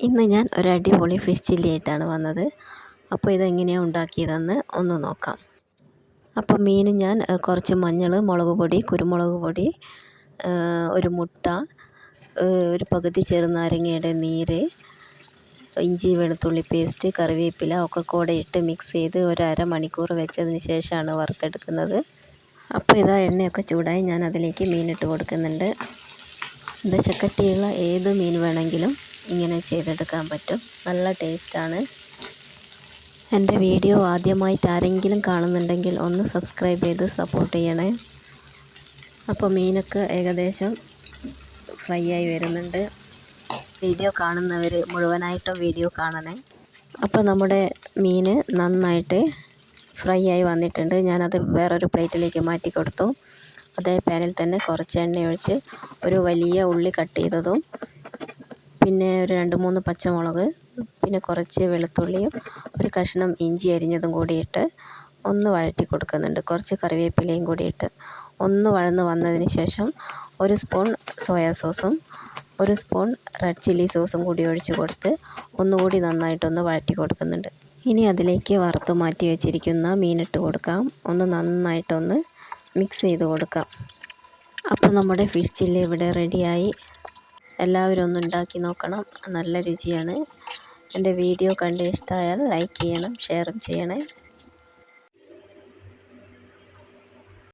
ഇന്ന് ഞാൻ ഒരു അടിപൊളി ഫിഷ് ചില്ലി ആയിട്ടാണ് വന്നത്. അപ്പോൾ ഇതെങ്ങനെയാണ് ഉണ്ടാക്കിയതെന്ന് ഒന്ന് നോക്കാം. അപ്പോൾ മീൻ ഞാൻ കുറച്ച് മഞ്ഞൾ, മുളക് പൊടി, കുരുമുളക് പൊടി, ഒരു മുട്ട, ഒരു പകുതി ചെറുനാരങ്ങയുടെ നീര്, ഇഞ്ചി വെളുത്തുള്ളി പേസ്റ്റ്, കറിവേപ്പില ഒക്കെ കൂടെ ഇട്ട് മിക്സ് ചെയ്ത് ഒരു അരമണിക്കൂർ വെച്ചതിന് ശേഷമാണ് വറുത്തെടുക്കുന്നത്. അപ്പോൾ ഇതാ എണ്ണയൊക്കെ ചൂടായി ഞാൻ അതിലേക്ക് മീനിട്ട് കൊടുക്കുന്നുണ്ട്. ദശക്കട്ടിയുള്ള ഏത് മീൻ വേണമെങ്കിലും ഇങ്ങനെ ചെയ്തെടുക്കാൻ പറ്റും. നല്ല ടേസ്റ്റാണ്. എൻ്റെ വീഡിയോ ആദ്യമായിട്ട് ആരെങ്കിലും കാണുന്നുണ്ടെങ്കിൽ ഒന്ന് സബ്സ്ക്രൈബ് ചെയ്ത് സപ്പോർട്ട് ചെയ്യണേ. അപ്പോൾ മീനൊക്കെ ഏകദേശം ഫ്രൈ ആയി വരുന്നുണ്ട്. വീഡിയോ കാണുന്നവർ മുഴുവനായിട്ടും വീഡിയോ കാണണേ. അപ്പോൾ നമ്മുടെ മീൻ നന്നായിട്ട് ഫ്രൈ ആയി വന്നിട്ടുണ്ട്. ഞാനത് വേറൊരു പ്ലേറ്റിലേക്ക് മാറ്റി കൊടുത്തു. അതേ പാനിൽ തന്നെ കുറച്ച് എണ്ണ ഒഴിച്ച് ഒരു വലിയ ഉള്ളി കട്ട് ചെയ്തതും, പിന്നെ ഒരു 2-3 പച്ചമുളക്, പിന്നെ കുറച്ച് വെളുത്തുള്ളിയും ഒരു കഷ്ണം ഇഞ്ചി അരിഞ്ഞതും കൂടി ഇട്ട് ഒന്ന് വഴറ്റി കൊടുക്കുന്നുണ്ട്. കുറച്ച് കറിവേപ്പിലയും കൂടി ഇട്ട് ഒന്ന് വഴന്ന് വന്നതിന് ശേഷം ഒരു സ്പൂൺ സോയാ സോസും ഒരു സ്പൂൺ റെഡ് ചില്ലി സോസും കൂടി ഒഴിച്ച് കൊടുത്ത് ഒന്നുകൂടി നന്നായിട്ടൊന്ന് വഴറ്റി കൊടുക്കുന്നുണ്ട്. ഇനി അതിലേക്ക് വറുത്ത് മാറ്റി വെച്ചിരിക്കുന്ന മീനിട്ട് കൊടുക്കാം. ഒന്ന് നന്നായിട്ടൊന്ന് മിക്സ് ചെയ്ത് കൊടുക്കാം. അപ്പോൾ നമ്മുടെ ഫിഷ് ചില്ലി ഇവിടെ റെഡിയായി. എല്ലാവരും ഒന്ന് ഉണ്ടാക്കി നോക്കണം. നല്ല രുചിയാണ്. എൻ്റെ വീഡിയോ കണ്ട് ഇഷ്ടമായാൽ ലൈക്ക് ചെയ്യണം, ഷെയറും ചെയ്യണേ.